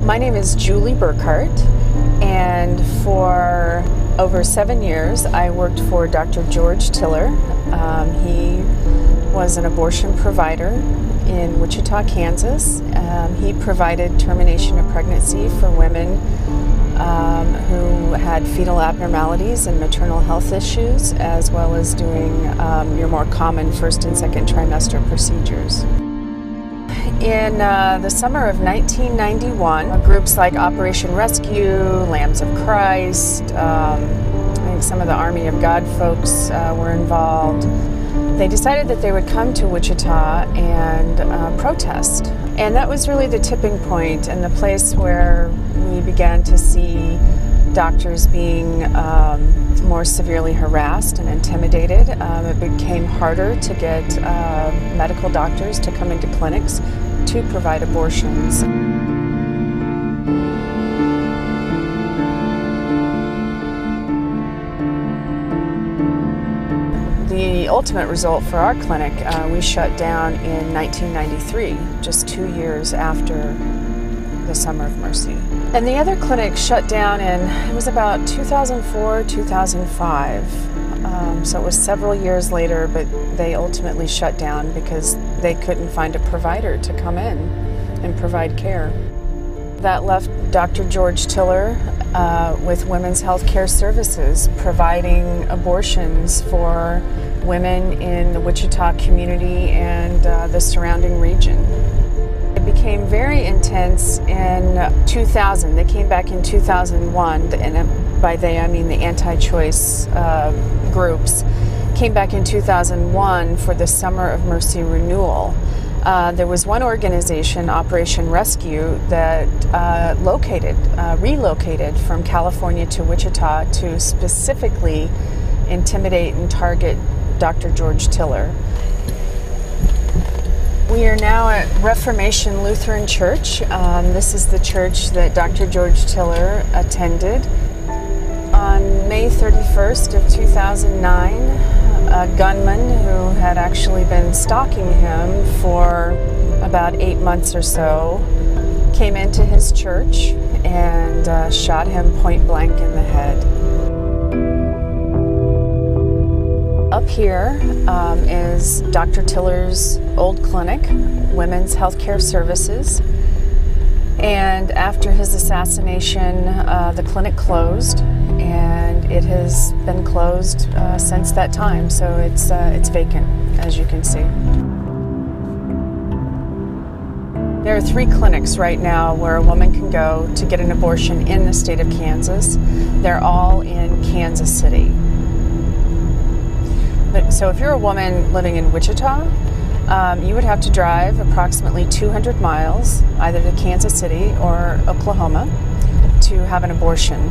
My name is Julie Burkhart, and for over 7 years I worked for Dr. George Tiller. He was an abortion provider in Wichita, Kansas. He provided termination of pregnancy for women who had fetal abnormalities and maternal health issues, as well as doing your more common first and second trimester procedures. In the summer of 1991, groups like Operation Rescue, Lambs of Christ, I think some of the Army of God folks were involved. They decided that they would come to Wichita and protest. And that was really the tipping point and the place where we began to see doctors being more severely harassed and intimidated. It became harder to get medical doctors to come into clinics to provide abortions. The ultimate result for our clinic, we shut down in 1993, just 2 years after the Summer of Mercy. And the other clinic shut down it was about 2004, 2005. So it was several years later, but they ultimately shut down because they couldn't find a provider to come in and provide care. That left Dr. George Tiller with Women's Health Care Services, providing abortions for women in the Wichita community and the surrounding region. It became very intense in 2000. They came back in 2001, and by they I mean the anti-choice groups, came back in 2001 for the Summer of Mercy renewal. There was one organization, Operation Rescue, that relocated from California to Wichita to specifically intimidate and target Dr. George Tiller. We are now at Reformation Lutheran Church. This is the church that Dr. George Tiller attended. On May 31st of 2009, a gunman who had actually been stalking him for about 8 months or so came into his church and shot him point blank in the head. Up here is Dr. Tiller's old clinic, Women's Health Care Services. And after his assassination, the clinic closed, and it has been closed since that time. So it's vacant, as you can see. There are 3 clinics right now where a woman can go to get an abortion in the state of Kansas. They're all in Kansas City. So if you're a woman living in Wichita, you would have to drive approximately 200 miles, either to Kansas City or Oklahoma, to have an abortion.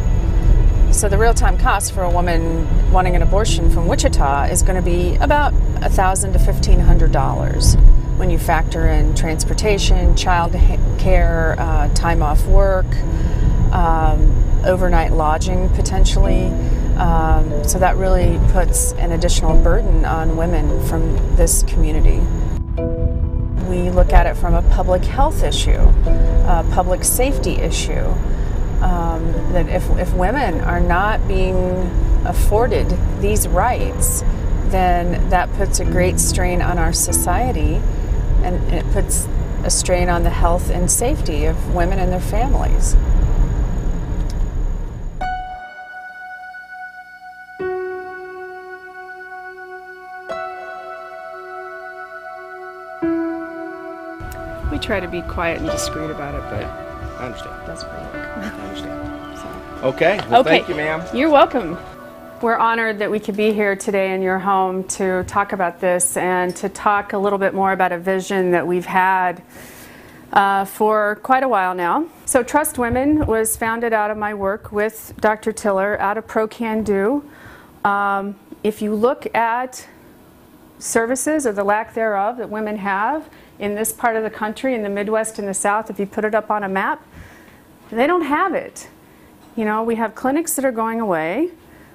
So the real-time cost for a woman wanting an abortion from Wichita is going to be about $1,000 to $1,500 when you factor in transportation, child care, time off work, overnight lodging potentially. So that really puts an additional burden on women from this community. We look at it from a public health issue, a public safety issue, that if women are not being afforded these rights, then that puts a great strain on our society, and it puts a strain on the health and safety of women and their families. We try to be quiet and discreet about it, but I understand. it doesn't work. I understand. So. Okay. Well, thank you, ma'am. You're welcome. We're honored that we could be here today in your home to talk about this and to talk a little bit more about a vision that we've had for quite a while now. So Trust Women was founded out of my work with Dr. Tiller out of Pro Can Do. If you look at services or the lack thereof that women have in this part of the country, in the Midwest and the South, if you put it up on a map, they don't have it. You know, we have clinics that are going away.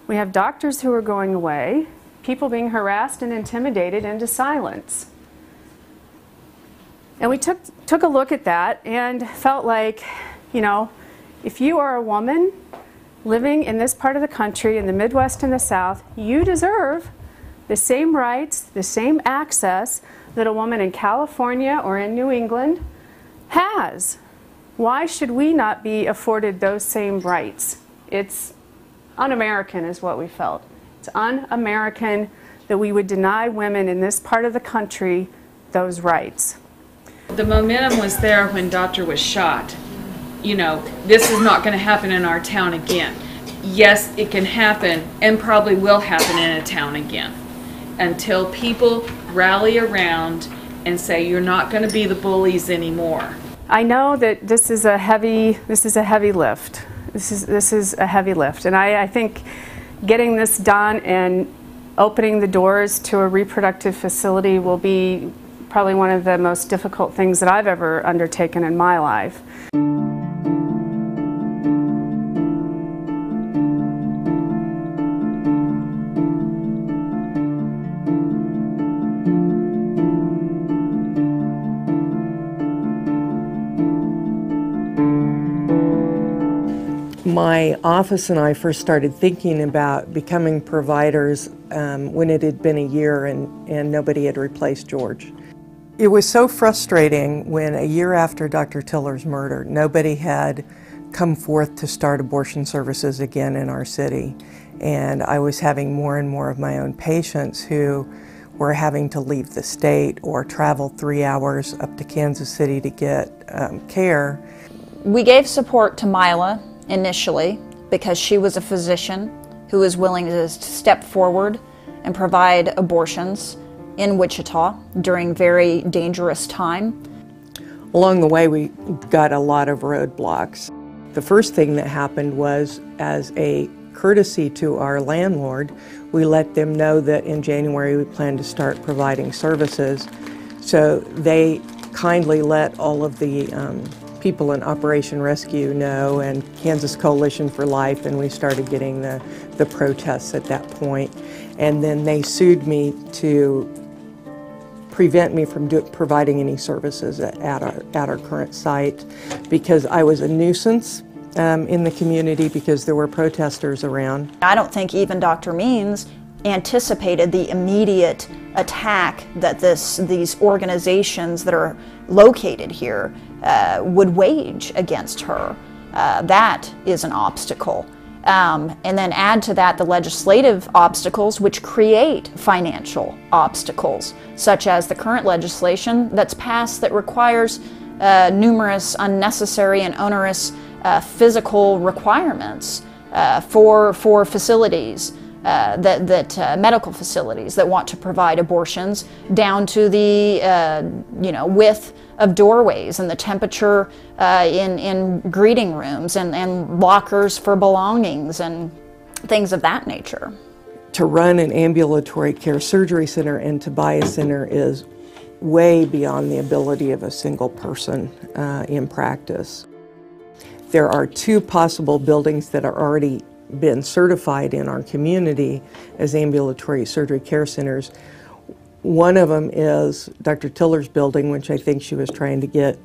We have doctors who are going away. People being harassed and intimidated into silence. And we took a look at that and felt like You know, if you are a woman living in this part of the country, in the Midwest and the South, you deserve the same rights, the same access that a woman in California or in New England has. Why should we not be afforded those same rights? It's un-American is what we felt. It's un-American that we would deny women in this part of the country those rights. The momentum was there when Doctor was shot. You know, this is not going to happen in our town again. Yes, it can happen and probably will happen in a town again until people rally around and say you're not going to be the bullies anymore. I know that this is a heavy lift. This is a heavy lift, and I think getting this done and opening the doors to a reproductive facility will be probably one of the most difficult things that I've ever undertaken in my life. My office and I first started thinking about becoming providers when it had been a year and nobody had replaced George. It was so frustrating when a year after Dr. Tiller's murder, nobody had come forth to start abortion services again in our city. And I was having more and more of my own patients who were having to leave the state or travel 3 hours up to Kansas City to get care. We gave support to Mila initially because she was a physician who was willing to step forward and provide abortions in Wichita during very dangerous time. Along the way, we got a lot of roadblocks. The first thing that happened was, as a courtesy to our landlord, we let them know that in January we planned to start providing services. So they kindly let all of the people in Operation Rescue know, and Kansas Coalition for Life, and we started getting the protests at that point. And then they sued me to prevent me from providing any services at our current site because I was a nuisance in the community because there were protesters around. I don't think even Dr. Means anticipated the immediate attack that these organizations that are located here would wage against her. That is an obstacle. And then add to that the legislative obstacles which create financial obstacles, such as the current legislation that's passed that requires numerous unnecessary and onerous physical requirements for facilities, medical facilities that want to provide abortions, down to the width of doorways and the temperature in greeting rooms and lockers for belongings and things of that nature. To run an ambulatory care surgery center and to buy a center is way beyond the ability of a single person in practice. There are 2 possible buildings that are already been certified in our community as ambulatory surgery care centers. One of them is Dr. Tiller's building, which I think she was trying to get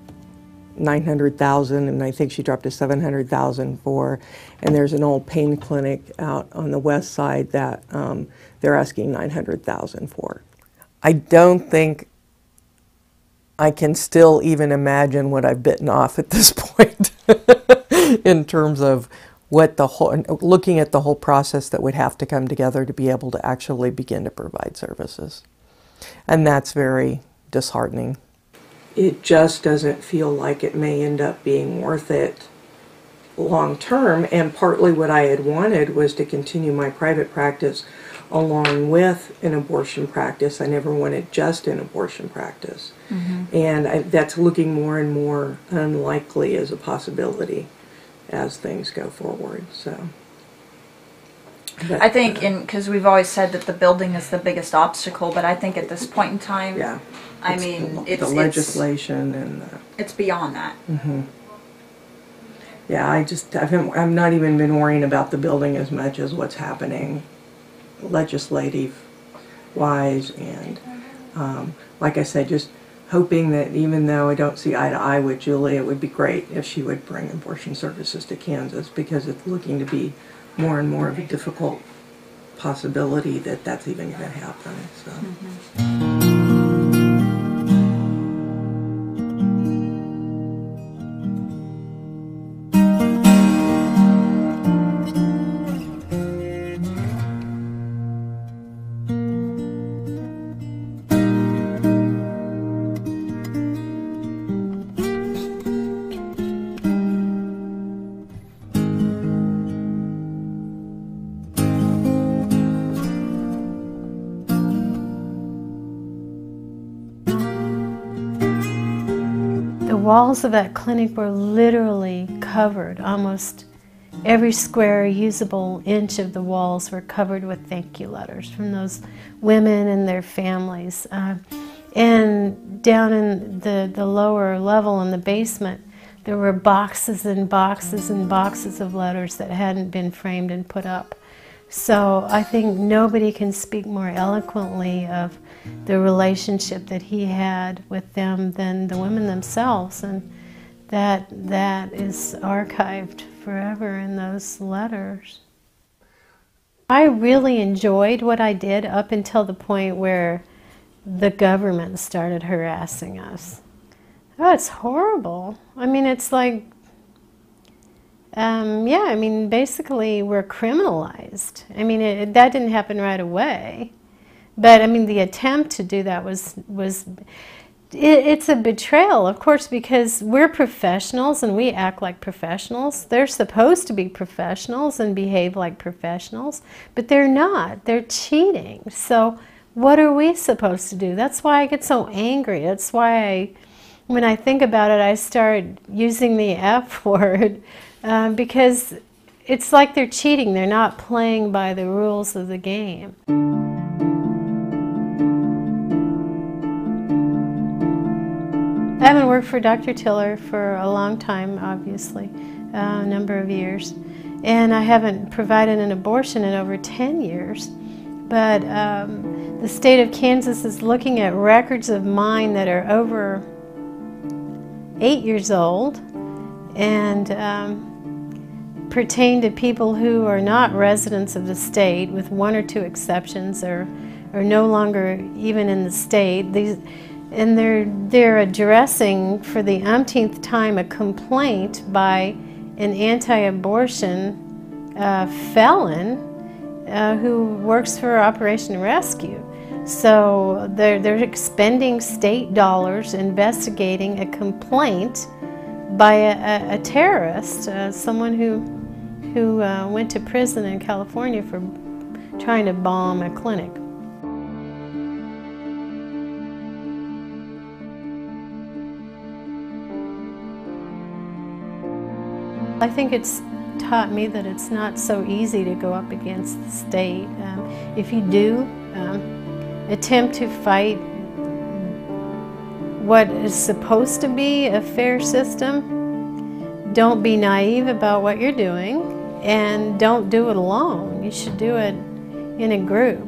$900,000, and I think she dropped to $700,000 for. And there's an old pain clinic out on the west side that they're asking $900,000 for. I don't think I can still even imagine what I've bitten off at this point in terms of what looking at the whole process that would have to come together to be able to actually begin to provide services. And that's very disheartening. It just doesn't feel like it may end up being worth it long term, and partly what I had wanted was to continue my private practice along with an abortion practice. I never wanted just an abortion practice. Mm-hmm. And that's looking more and more unlikely as a possibility as things go forward. So, but, I think, because we've always said that the building is the biggest obstacle, but I think at this point in time, yeah, it's the legislation and it's beyond that. Mm-hmm. Yeah, I've not even been worrying about the building as much as what's happening legislative wise, and like I said, just hoping that even though I don't see eye to eye with Julie, it would be great if she would bring abortion services to Kansas, because it's looking to be more and more of a difficult possibility that that's even going to happen. So. The walls of that clinic were literally covered. Almost every square usable inch of the walls were covered with thank you letters from those women and their families. And down in the lower level in the basement, there were boxes and boxes and boxes of letters that hadn't been framed and put up. So I think nobody can speak more eloquently of the relationship that he had with them than the women themselves, and that is archived forever in those letters. I really enjoyed what I did up until the point where the government started harassing us. Oh, it's horrible. I mean, it's like, yeah, I mean, basically we're criminalized. I mean, that didn't happen right away. But, I mean, the attempt to do that it's a betrayal, of course, because we're professionals and we act like professionals. They're supposed to be professionals and behave like professionals, but they're not. They're cheating. So what are we supposed to do? That's why I get so angry. That's why when I think about it, I start using the F word, because it's like they're cheating. They're not playing by the rules of the game. I haven't worked for Dr. Tiller for a long time, obviously, a number of years. And I haven't provided an abortion in over 10 years. But the state of Kansas is looking at records of mine that are over 8 years old and pertain to people who are not residents of the state, with one or two exceptions, or no longer even in the state. And they're addressing for the umpteenth time a complaint by an anti-abortion felon who works for Operation Rescue. So they're expending state dollars investigating a complaint by a terrorist, someone who went to prison in California for trying to bomb a clinic. I think it's taught me that it's not so easy to go up against the state. If you do attempt to fight what is supposed to be a fair system, don't be naive about what you're doing, and don't do it alone. You should do it in a group.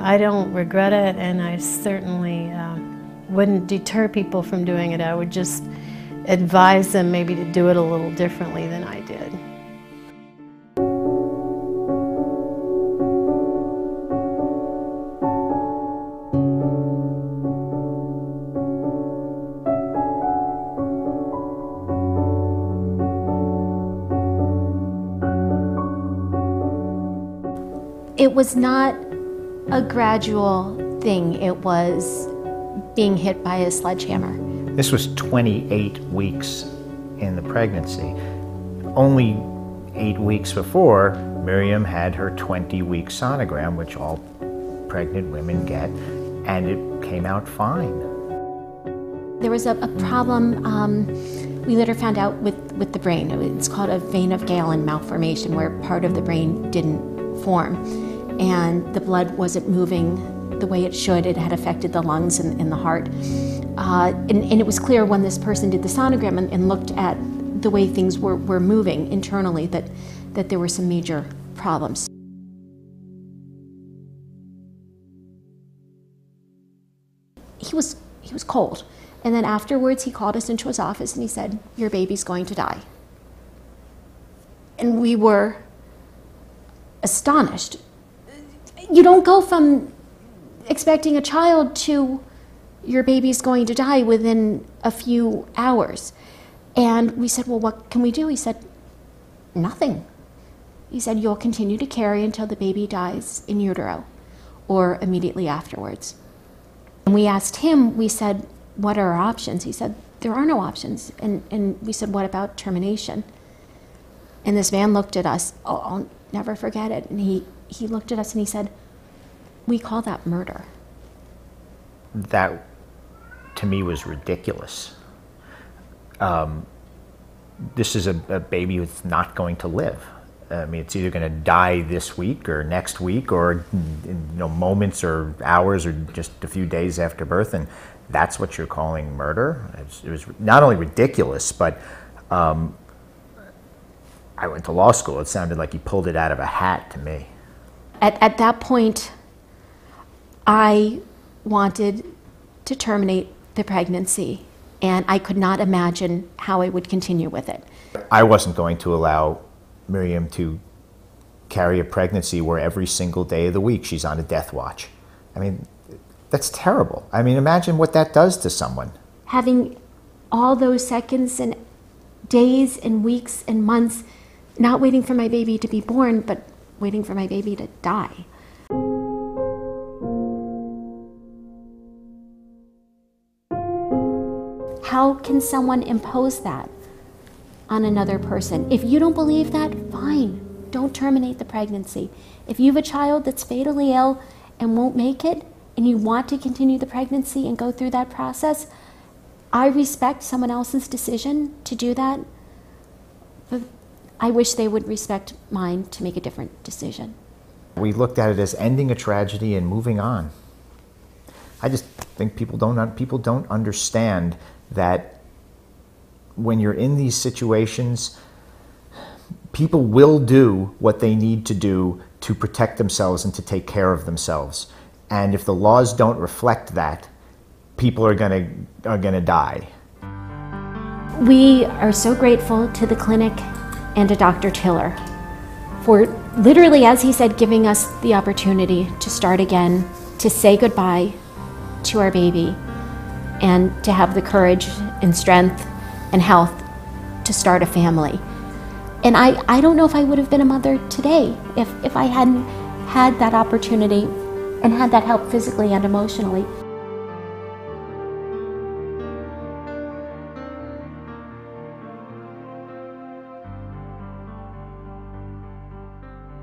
I don't regret it, and I certainly wouldn't deter people from doing it. I would just advise them maybe to do it a little differently than I did. It was not a gradual thing. It was being hit by a sledgehammer. This was 28 weeks in the pregnancy. Only 8 weeks before, Miriam had her 20-week sonogram, which all pregnant women get, and it came out fine. There was a problem we later found out with the brain. It's called a vein of Galen malformation, where part of the brain didn't form, and the blood wasn't moving the way it should. It had affected the lungs and the heart. And it was clear when this person did the sonogram and looked at the way things were moving internally that there were some major problems. He was cold. And then afterwards, he called us into his office and he said, "Your baby's going to die." And we were astonished. You don't go from expecting a child to your baby's going to die within a few hours. And we said, "Well, what can we do?" He said, "Nothing." He said, "You'll continue to carry until the baby dies in utero or immediately afterwards." And we asked him, we said, "What are our options?" He said, "There are no options." And we said, "What about termination?" And this man looked at us, I'll never forget it, and he looked at us and he said, "We call that murder." That, to me, was ridiculous. This is a baby who's not going to live. I mean, it's either going to die this week or next week or moments or hours or just a few days after birth, and that's what you're calling murder? It was not only ridiculous, but I went to law school. It sounded like he pulled it out of a hat to me. At that point, I wanted to terminate the pregnancy, and I could not imagine how I would continue with it. I wasn't going to allow Miriam to carry a pregnancy where every single day of the week she's on a death watch. I mean, that's terrible. I mean, imagine what that does to someone. Having all those seconds and days and weeks and months, not waiting for my baby to be born, but waiting for my baby to die. How can someone impose that on another person? If you don't believe that, fine, don't terminate the pregnancy. If you have a child that's fatally ill and won't make it, and you want to continue the pregnancy and go through that process, I respect someone else's decision to do that, but I wish they would respect mine to make a different decision. We looked at it as ending a tragedy and moving on. I just think people don't understand that when you're in these situations, people will do what they need to do to protect themselves and to take care of themselves. And if the laws don't reflect that, people are gonna die. We are so grateful to the clinic and to Dr. Tiller for literally, as he said, giving us the opportunity to start again, to say goodbye to our baby, and to have the courage and strength and health to start a family. And I don't know if I would have been a mother today if I hadn't had that opportunity and had that help physically and emotionally.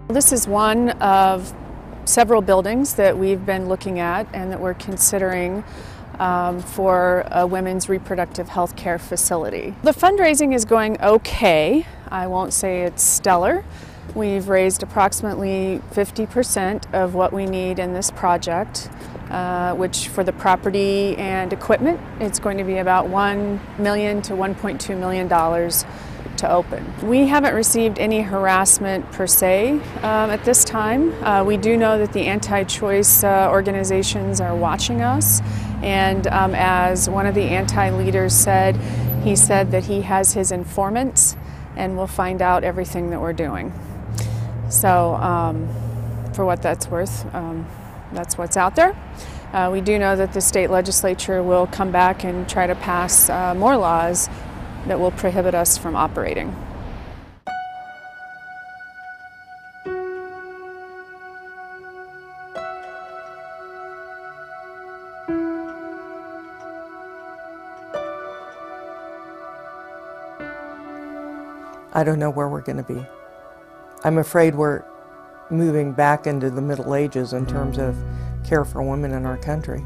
This is one of several buildings that we've been looking at and that we're considering for a women's reproductive health care facility. The fundraising is going okay. I won't say it's stellar. We've raised approximately 50% of what we need in this project, which for the property and equipment, it's going to be about $1 million to $1.2 million to open. We haven't received any harassment per se at this time. We do know that the anti-choice organizations are watching us, and as one of the anti-leaders said, he said that he has his informants and we'll find out everything that we're doing. So for what that's worth, that's what's out there. We do know that the state legislature will come back and try to pass more laws that will prohibit us from operating. I don't know where we're going to be. I'm afraid we're moving back into the Middle Ages in terms of care for women in our country.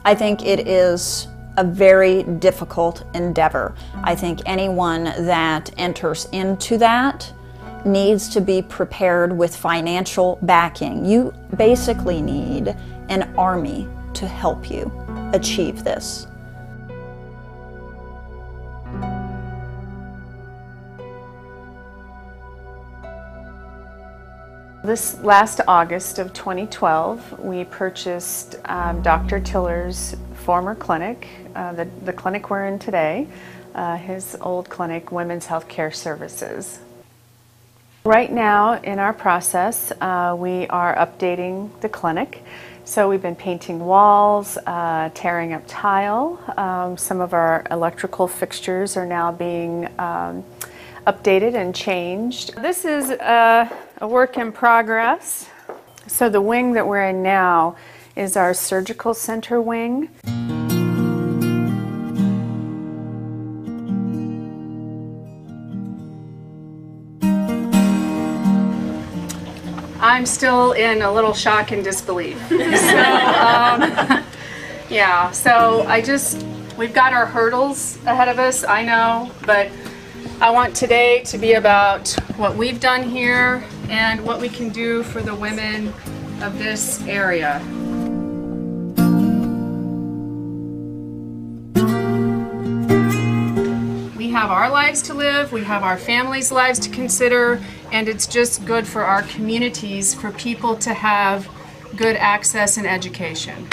I think it is a very difficult endeavor. I think anyone that enters into that needs to be prepared with financial backing. You basically need an army to help you achieve this. This last August of 2012, we purchased Dr. Tiller's former clinic, the clinic we're in today, his old clinic, Women's Healthcare Services. Right now in our process, we are updating the clinic. So we've been painting walls, tearing up tile. Some of our electrical fixtures are now being updated and changed. This is a work in progress. So the wing that we're in now is our surgical center wing. I'm still in a little shock and disbelief. So, yeah, so we've got our hurdles ahead of us, I know, but I want today to be about what we've done here and what we can do for the women of this area. We have our lives to live, we have our families' lives to consider, and it's just good for our communities for people to have good access and education.